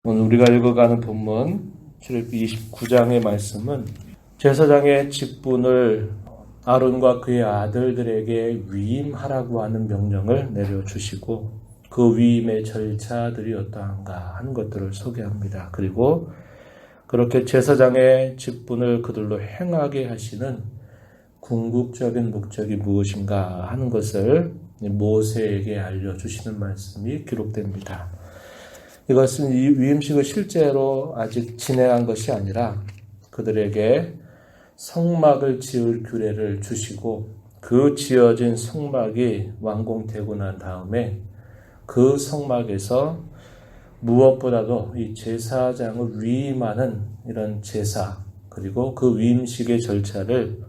오늘 우리가 읽어가는 본문 출애굽기 29장의 말씀은 제사장의 직분을 아론과 그의 아들들에게 위임하라고 하는 명령을 내려주시고 그 위임의 절차들이 어떠한가 하는 것들을 소개합니다. 그리고 그렇게 제사장의 직분을 그들로 행하게 하시는 궁극적인 목적이 무엇인가 하는 것을 모세에게 알려주시는 말씀이 기록됩니다. 이것은 이 위임식을 실제로 아직 진행한 것이 아니라 그들에게 성막을 지을 규례를 주시고 그 지어진 성막이 완공되고 난 다음에 그 성막에서 무엇보다도 이 제사장을 위임하는 이런 제사 그리고 그 위임식의 절차를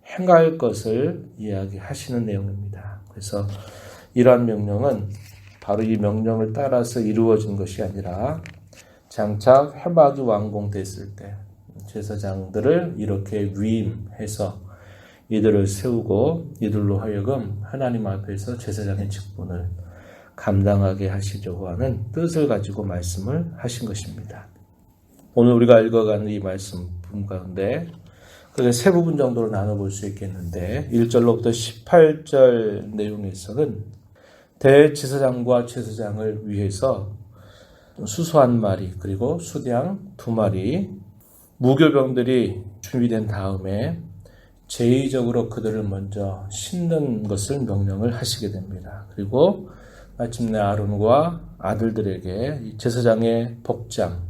행할 것을 이야기하시는 내용입니다. 그래서 이러한 명령은 바로 이 명령을 따라서 이루어진 것이 아니라 장차 회막이 완공됐을 때 제사장들을 이렇게 위임해서 이들을 세우고 이들로 하여금 하나님 앞에서 제사장의 직분을 감당하게 하시려고 하는 뜻을 가지고 말씀을 하신 것입니다. 오늘 우리가 읽어가는 이 말씀 가운데 그게 세 부분 정도로 나눠볼 수 있겠는데 1절로부터 18절 내용에서는 대제사장과 제사장을 위해서 수소 한 마리 그리고 수량 2마리 무교병들이 준비된 다음에 제의적으로 그들을 먼저 씻는 것을 명령을 하시게 됩니다. 그리고 마침내 아론과 아들들에게 제사장의 복장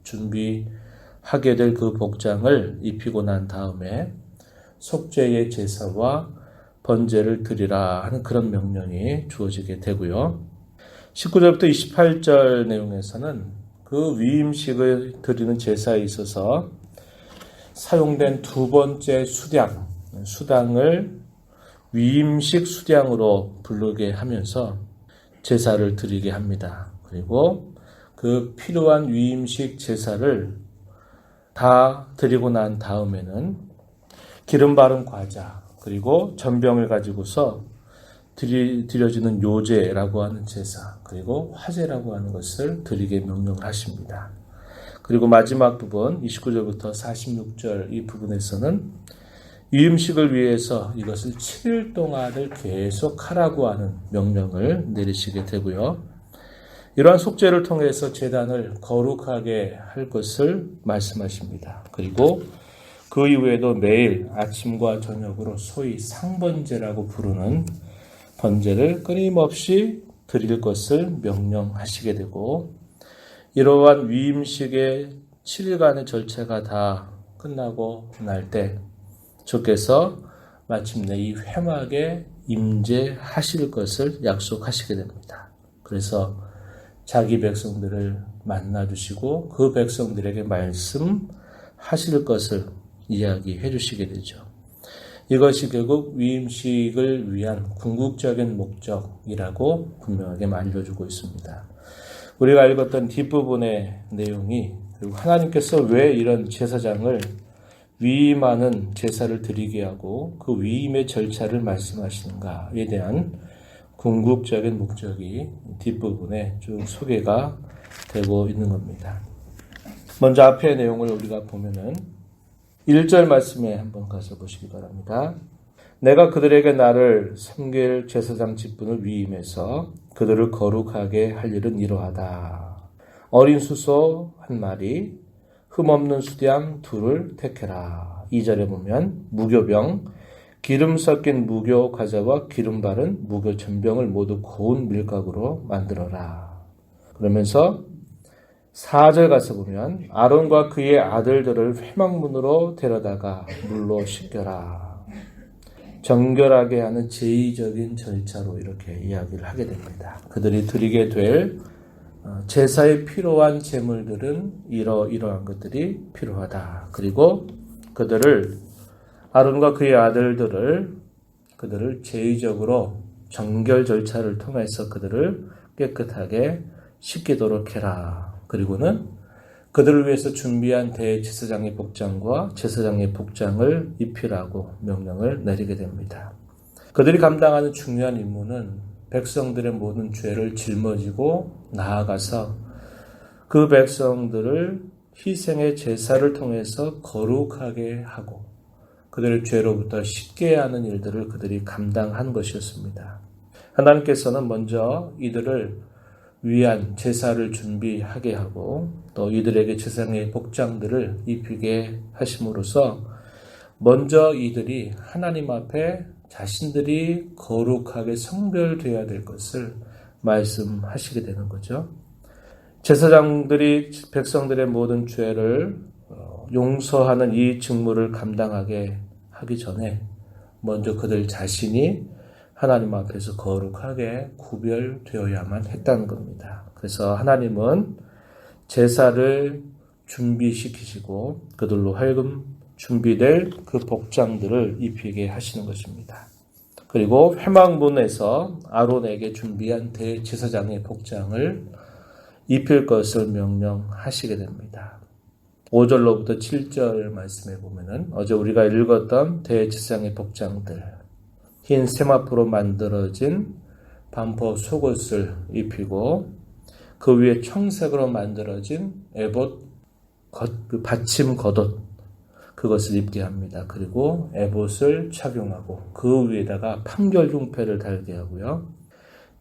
준비하게 될 그 복장을 입히고 난 다음에 속죄의 제사와 번제를 드리라 하는 그런 명령이 주어지게 되고요. 19절부터 28절 내용에서는 그 위임식을 드리는 제사에 있어서 사용된 두 번째 수당을 위임식 수당으로 부르게 하면서 제사를 드리게 합니다. 그리고 그 필요한 위임식 제사를 다 드리고 난 다음에는 기름 바른 과자 그리고 전병을 가지고서 드려지는 요제라고 하는 제사 그리고 화제라고 하는 것을 드리게 명령을 하십니다. 그리고 마지막 부분 29절부터 46절 이 부분에서는 위임식을 위해서 이것을 7일 동안을 계속 하라고 하는 명령을 내리시게 되고요. 이러한 속죄를 통해서 제단을 거룩하게 할 것을 말씀하십니다. 그리고 그 이후에도 매일 아침과 저녁으로 소위 상번제라고 부르는 번제를 끊임없이 드릴 것을 명령하시게 되고 이러한 위임식의 7일간의 절차가 다 끝나고 날 때 주께서 마침내 이 회막에 임재하실 것을 약속하시게 됩니다. 그래서 자기 백성들을 만나주시고 그 백성들에게 말씀하실 것을 이야기해 주시게 되죠. 이것이 결국 위임식을 위한 궁극적인 목적이라고 분명하게 알려주고 있습니다. 우리가 읽었던 뒷부분의 내용이 그리고 하나님께서 왜 이런 제사장을 위임하는 제사를 드리게 하고 그 위임의 절차를 말씀하시는가에 대한 궁극적인 목적이 뒷부분에 쭉 소개가 되고 있는 겁니다. 먼저 앞의 내용을 우리가 보면은 1절 말씀에 한번 가서 보시기 바랍니다. 내가 그들에게 나를 섬길 제사장 직분을 위임해서 그들을 거룩하게 할 일은 이러하다. 어린 수소 한 마리, 흠없는 수량 2를 택해라. 2절에 보면 무교병, 기름 섞인 무교 과자와 기름 바른 무교 전병을 모두 고운 밀가루로 만들어라. 그러면서 4절 가서 보면 아론과 그의 아들들을 회막문으로 데려다가 물로 씻겨라. 정결하게 하는 제의적인 절차로 이렇게 이야기를 하게 됩니다. 그들이 드리게 될 제사에 필요한 제물들은 이러한 것들이 필요하다. 그리고 아론과 그의 아들들을 제의적으로 정결 절차를 통해서 그들을 깨끗하게 씻기도록 해라. 그리고는 그들을 위해서 준비한 대제사장의 복장과 제사장의 복장을 입히라고 명령을 내리게 됩니다. 그들이 감당하는 중요한 임무는 백성들의 모든 죄를 짊어지고 나아가서 그 백성들을 희생의 제사를 통해서 거룩하게 하고 그들의 죄로부터 씻게 하는 일들을 그들이 감당한 것이었습니다. 하나님께서는 먼저 이들을 위한 제사를 준비하게 하고 또 이들에게 제사장의 복장들을 입히게 하심으로써 먼저 이들이 하나님 앞에 자신들이 거룩하게 성별되어야 될 것을 말씀하시게 되는 거죠. 제사장들이 백성들의 모든 죄를 용서하는 이 직무를 감당하게 하기 전에 먼저 그들 자신이 하나님 앞에서 거룩하게 구별되어야만 했다는 겁니다. 그래서 하나님은 제사를 준비시키시고 그들로 하여금 준비될 그 복장들을 입히게 하시는 것입니다. 그리고 회막문에서 아론에게 준비한 대제사장의 복장을 입힐 것을 명령하시게 됩니다. 5절로부터 7절 말씀에 보면은 어제 우리가 읽었던 대제사장의 복장들, 흰 세마포로 만들어진 반포 속옷을 입히고 그 위에 청색으로 만들어진 에봇 받침 겉옷 그것을 입게 합니다. 그리고 에봇을 착용하고 그 위에다가 판결중패를 달게 하고요.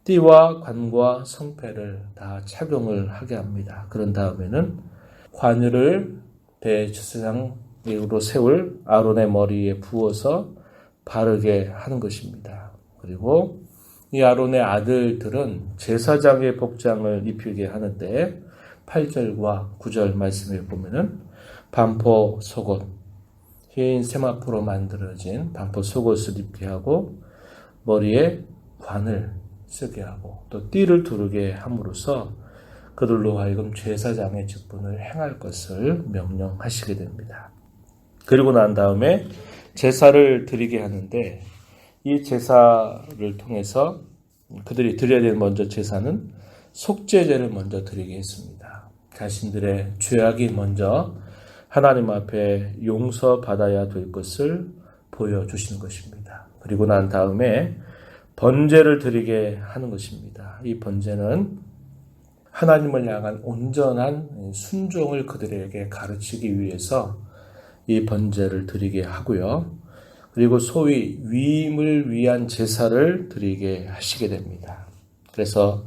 띠와 관과 성패를 다 착용을 하게 합니다. 그런 다음에는 관유를 대제사장으로 세울 아론의 머리에 부어서 바르게 하는 것입니다. 그리고 이 아론의 아들들은 제사장의 복장을 입히게 하는데 8절과 9절 말씀에 보면은 반포 속옷, 흰 세마포로 만들어진 반포 속옷을 입게 하고 머리에 관을 쓰게 하고 또 띠를 두르게 함으로써 그들로 하여금 제사장의 직분을 행할 것을 명령하시게 됩니다. 그리고 난 다음에 제사를 드리게 하는데 이 제사를 통해서 그들이 드려야 되는 먼저 제사는 속죄제를 먼저 드리게 했습니다. 자신들의 죄악이 먼저 하나님 앞에 용서받아야 될 것을 보여주시는 것입니다. 그리고 난 다음에 번제를 드리게 하는 것입니다. 이 번제는 하나님을 향한 온전한 순종을 그들에게 가르치기 위해서 이 번제를 드리게 하고요. 그리고 소위 위임을 위한 제사를 드리게 하시게 됩니다. 그래서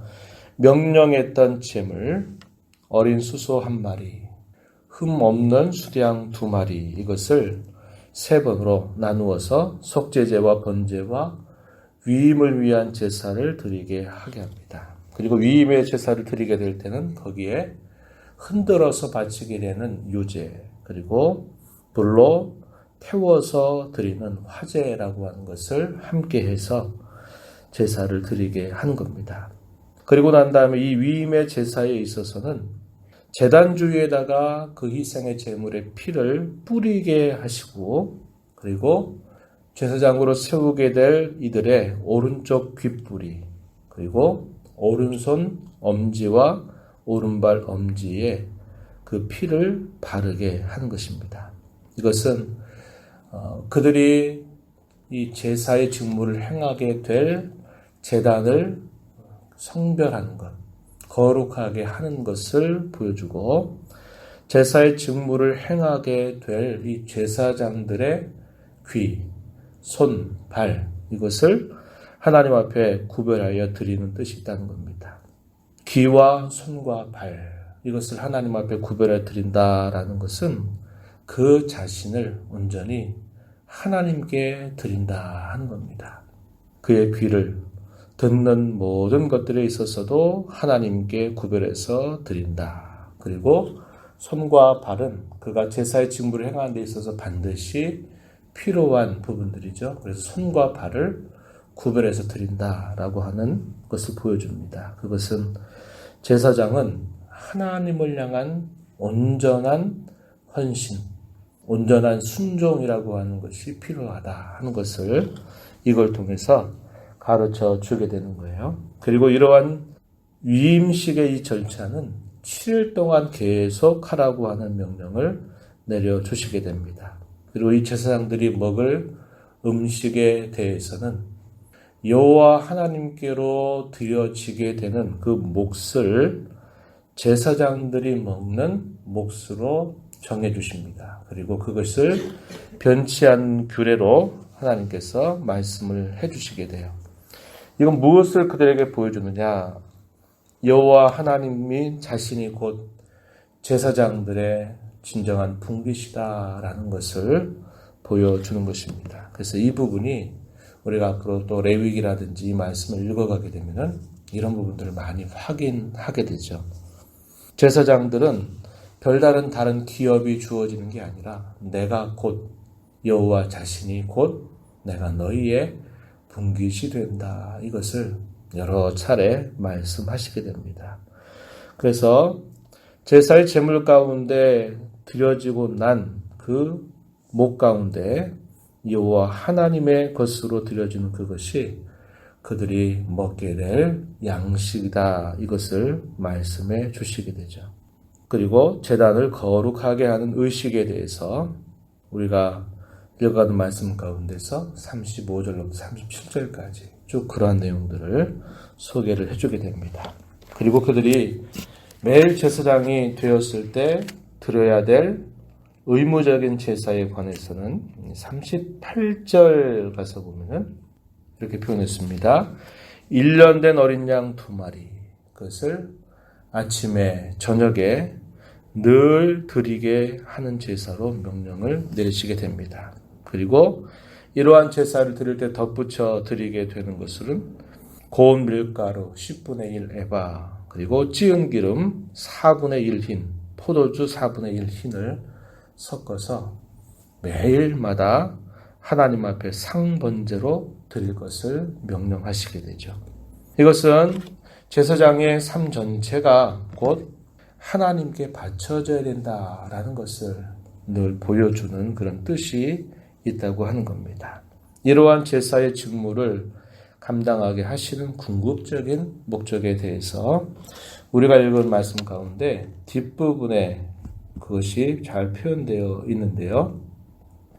명령했던 제물, 어린 수소 1마리, 흠 없는 수량 2마리 이것을 3번으로 나누어서 속죄제와 번제와 위임을 위한 제사를 드리게 하게 합니다. 그리고 위임의 제사를 드리게 될 때는 거기에 흔들어서 바치게 되는 유제, 그리고 불로 태워서 드리는 화제라고 하는 것을 함께 해서 제사를 드리게 하는 겁니다. 그리고 난 다음에 이 위임의 제사에 있어서는 제단 주위에다가 그 희생의 제물의 피를 뿌리게 하시고 그리고 제사장으로 세우게 될 이들의 오른쪽 귓뿌리 그리고 오른손 엄지와 오른발 엄지에 그 피를 바르게 하는 것입니다. 이것은 그들이 이 제사의 직무를 행하게 될 제단을 성별하는 것, 거룩하게 하는 것을 보여주고 제사의 직무를 행하게 될 이 제사장들의 귀, 손, 발 이것을 하나님 앞에 구별하여 드리는 뜻이 있다는 겁니다. 귀와 손과 발 이것을 하나님 앞에 구별하여 드린다라는 것은 그 자신을 온전히 하나님께 드린다 하는 겁니다. 그의 귀를 듣는 모든 것들에 있어서도 하나님께 구별해서 드린다. 그리고 손과 발은 그가 제사의 직무를 행하는 데 있어서 반드시 필요한 부분들이죠. 그래서 손과 발을 구별해서 드린다라고 하는 것을 보여줍니다. 그것은 제사장은 하나님을 향한 온전한 헌신, 온전한 순종이라고 하는 것이 필요하다 하는 것을 이걸 통해서 가르쳐 주게 되는 거예요. 그리고 이러한 위임식의 이 절차는 7일 동안 계속 하라고 하는 명령을 내려주시게 됩니다. 그리고 이 제사장들이 먹을 음식에 대해서는 여호와 하나님께로 드려지게 되는 그 몫을 제사장들이 먹는 몫으로 정해주십니다. 그리고 그것을 변치 않은 규례로 하나님께서 말씀을 해주시게 돼요. 이건 무엇을 그들에게 보여주느냐? 여호와 하나님이 자신이 곧 제사장들의 진정한 분깃이다라는 것을 보여주는 것입니다. 그래서 이 부분이 우리가 앞으로 또 레위기라든지 이 말씀을 읽어가게 되면은 이런 부분들을 많이 확인하게 되죠. 제사장들은 별다른 다른 기업이 주어지는 게 아니라 내가 곧 여호와 자신이 곧 내가 너희의 분깃이 된다. 이것을 여러 차례 말씀하시게 됩니다. 그래서 제사의 제물 가운데 드려지고 난 그 목 가운데 여호와 하나님의 것으로 드려지는 그것이 그들이 먹게 될 양식이다. 이것을 말씀해 주시게 되죠. 그리고 제단을 거룩하게 하는 의식에 대해서 우리가 읽어가는 말씀 가운데서 35절부터 37절까지 쭉 그러한 내용들을 소개를 해주게 됩니다. 그리고 그들이 매일 제사장이 되었을 때 드려야 될 의무적인 제사에 관해서는 38절 가서 보면은 이렇게 표현했습니다. 1년 된 어린 양 2마리 그것을 아침에 저녁에 늘 드리게 하는 제사로 명령을 내리시게 됩니다. 그리고 이러한 제사를 드릴 때 덧붙여 드리게 되는 것은 고운 밀가루 10분의 1 에바 그리고 찌은 기름 4분의 1 흰, 포도주 4분의 1 흰을 섞어서 매일마다 하나님 앞에 상번제로 드릴 것을 명령하시게 되죠. 이것은 제사장의 삶 전체가 곧 하나님께 바쳐져야 된다라는 것을 늘 보여주는 그런 뜻이 있다고 하는 겁니다. 이러한 제사의 직무를 감당하게 하시는 궁극적인 목적에 대해서 우리가 읽은 말씀 가운데 뒷부분에 그것이 잘 표현되어 있는데요.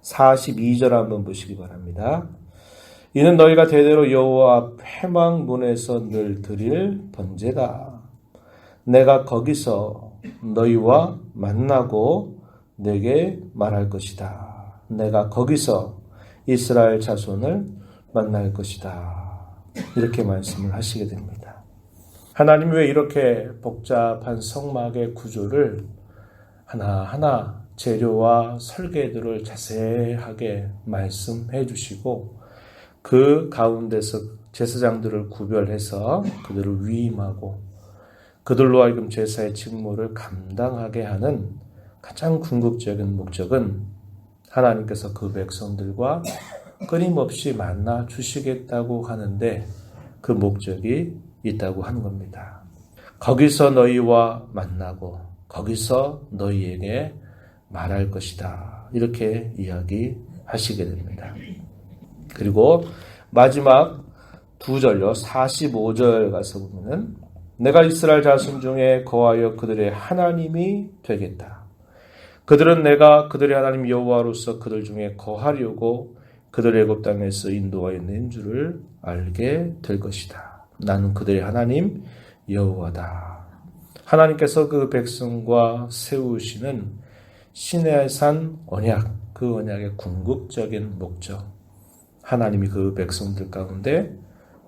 42절 한번 보시기 바랍니다. 이는 너희가 대대로 여호와 앞 회막문에서 늘 드릴 번제다. 내가 거기서 너희와 만나고 내게 말할 것이다. 내가 거기서 이스라엘 자손을 만날 것이다. 이렇게 말씀을 하시게 됩니다. 하나님이 왜 이렇게 복잡한 성막의 구조를 하나하나 재료와 설계들을 자세하게 말씀해 주시고 그 가운데서 제사장들을 구별해서 그들을 위임하고 그들로 하여금 제사의 직무를 감당하게 하는 가장 궁극적인 목적은 하나님께서 그 백성들과 끊임없이 만나 주시겠다고 하는데 그 목적이 있다고 하는 겁니다. 거기서 너희와 만나고 거기서 너희에게 말할 것이다. 이렇게 이야기하시게 됩니다. 그리고 마지막 2절요. 45절 가서 보면은 내가 이스라엘 자손 중에 거하여 그들의 하나님이 되겠다. 그들은 내가 그들의 하나님 여호와로서 그들 중에 거하려고 그들의 애굽 땅에서 인도하여 낸 줄을 알게 될 것이다. 나는 그들의 하나님 여호와다. 하나님께서 그 백성과 세우시는 시내산 언약, 그 언약의 궁극적인 목적, 하나님이 그 백성들 가운데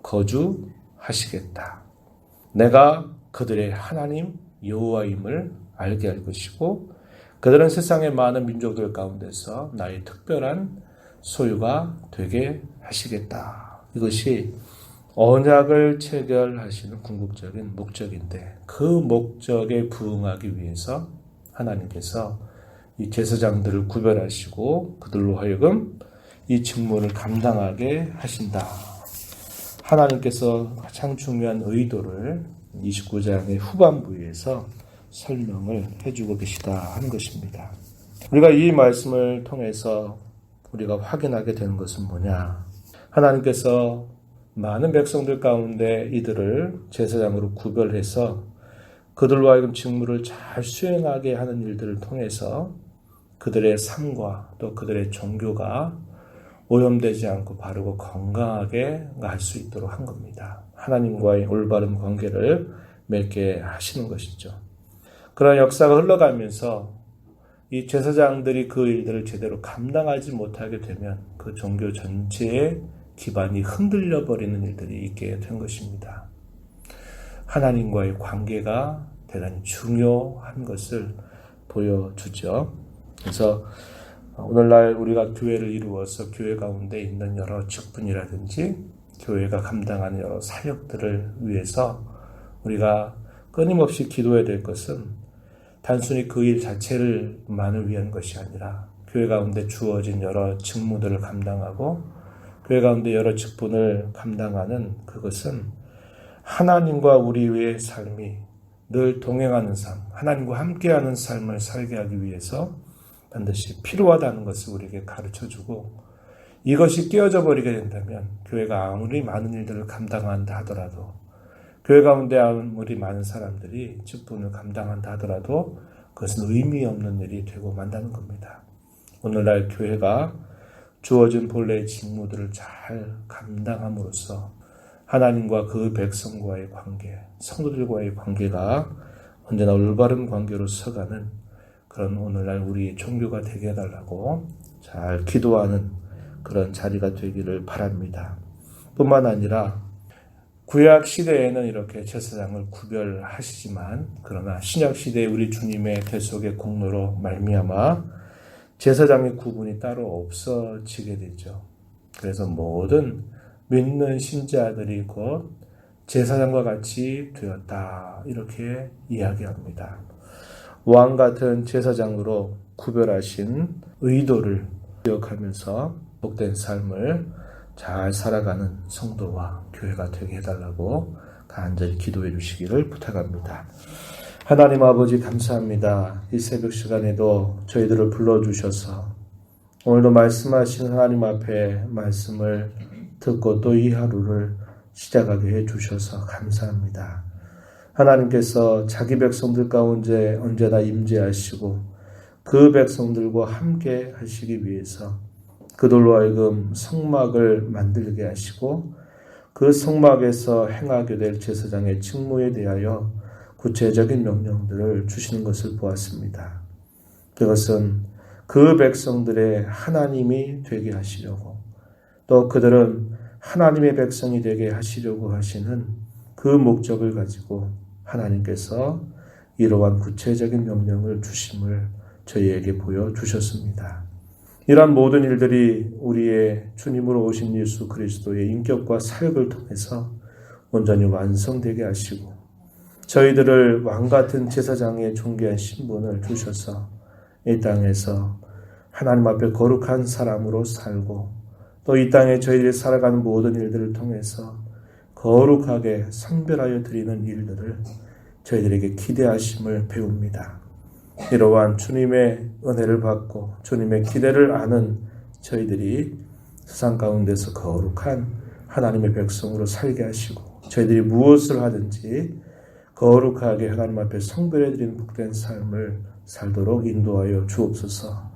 거주하시겠다. 내가 그들의 하나님 여호와임을 알게 할 것이고 그들은 세상의 많은 민족들 가운데서 나의 특별한 소유가 되게 하시겠다. 이것이 언약을 체결하시는 궁극적인 목적인데 그 목적에 부응하기 위해서 하나님께서 이 제사장들을 구별하시고 그들로 하여금 이 직무를 감당하게 하신다. 하나님께서 가장 중요한 의도를 29장의 후반부에서 설명을 해주고 계시다 하는 것입니다. 우리가 이 말씀을 통해서 우리가 확인하게 되는 것은 뭐냐? 하나님께서 많은 백성들 가운데 이들을 제사장으로 구별해서 그들로 하여금 직무를 잘 수행하게 하는 일들을 통해서 그들의 삶과 또 그들의 종교가 오염되지 않고 바르고 건강하게 갈 수 있도록 한 겁니다. 하나님과의 올바른 관계를 맺게 하시는 것이죠. 그런 역사가 흘러가면서 이 제사장들이 그 일들을 제대로 감당하지 못하게 되면 그 종교 전체의 기반이 흔들려 버리는 일들이 있게 된 것입니다. 하나님과의 관계가 대단히 중요한 것을 보여주죠. 그래서 오늘날 우리가 교회를 이루어서 교회 가운데 있는 여러 직분이라든지 교회가 감당하는 여러 사역들을 위해서 우리가 끊임없이 기도해야 될 것은 단순히 그 일 자체를만을 위한 것이 아니라 교회 가운데 주어진 여러 직무들을 감당하고 교회 가운데 여러 직분을 감당하는 그것은 하나님과 우리의 삶이 늘 동행하는 삶, 하나님과 함께하는 삶을 살게 하기 위해서 반드시 필요하다는 것을 우리에게 가르쳐주고 이것이 깨어져 버리게 된다면 교회가 아무리 많은 일들을 감당한다 하더라도 교회 가운데 아무리 많은 사람들이 직분을 감당한다 하더라도 그것은 의미 없는 일이 되고 만다는 겁니다. 오늘날 교회가 주어진 본래의 직무들을 잘 감당함으로써 하나님과 그 백성과의 관계, 성도들과의 관계가 언제나 올바른 관계로 서가는 그런 오늘날 우리의 종교가 되게 해달라고 잘 기도하는 그런 자리가 되기를 바랍니다. 뿐만 아니라 구약 시대에는 이렇게 제사장을 구별하시지만 그러나 신약 시대에 우리 주님의 대속의 공로로 말미암아 제사장의 구분이 따로 없어지게 되죠. 그래서 모든 믿는 신자들이 곧 제사장과 같이 되었다 이렇게 이야기합니다. 왕 같은 제사장으로 구별하신 의도를 기억하면서 복된 삶을 잘 살아가는 성도와 교회가 되게 해달라고 간절히 기도해 주시기를 부탁합니다. 하나님 아버지 감사합니다. 이 새벽 시간에도 저희들을 불러주셔서 오늘도 말씀하신 하나님 앞에 말씀을 듣고 또 이 하루를 시작하게 해주셔서 감사합니다. 하나님께서 자기 백성들 가운데 언제나 임재하시고 그 백성들과 함께 하시기 위해서 그들로 하여금 성막을 만들게 하시고 그 성막에서 행하게 될 제사장의 직무에 대하여 구체적인 명령들을 주시는 것을 보았습니다. 그것은 그 백성들의 하나님이 되게 하시려고 또 그들은 하나님의 백성이 되게 하시려고 하시는 그 목적을 가지고 하나님께서 이러한 구체적인 명령을 주심을 저희에게 보여주셨습니다. 이러한 모든 일들이 우리의 주님으로 오신 예수 그리스도의 인격과 사역을 통해서 온전히 완성되게 하시고 저희들을 왕같은 제사장의 존귀한 신분을 주셔서 이 땅에서 하나님 앞에 거룩한 사람으로 살고 또 이 땅에 저희들이 살아가는 모든 일들을 통해서 거룩하게 성별하여 드리는 일들을 저희들에게 기대하심을 배웁니다. 이러한 주님의 은혜를 받고 주님의 기대를 아는 저희들이 세상 가운데서 거룩한 하나님의 백성으로 살게 하시고 저희들이 무엇을 하든지 거룩하게 하나님 앞에 성별해드리는 복된 삶을 살도록 인도하여 주옵소서.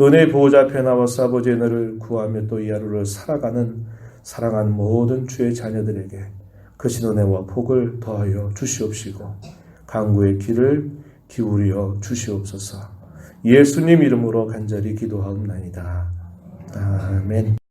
은혜의 보호자 앞에 나와서 아버지의 은혜를 구하며 또 이 하루를 살아가는 사랑하는 모든 주의 자녀들에게 크신 은혜와 복을 더하여 주시옵시고 강구의 길을 기울여 주시옵소서. 예수님 이름으로 간절히 기도하옵나이다. 아멘.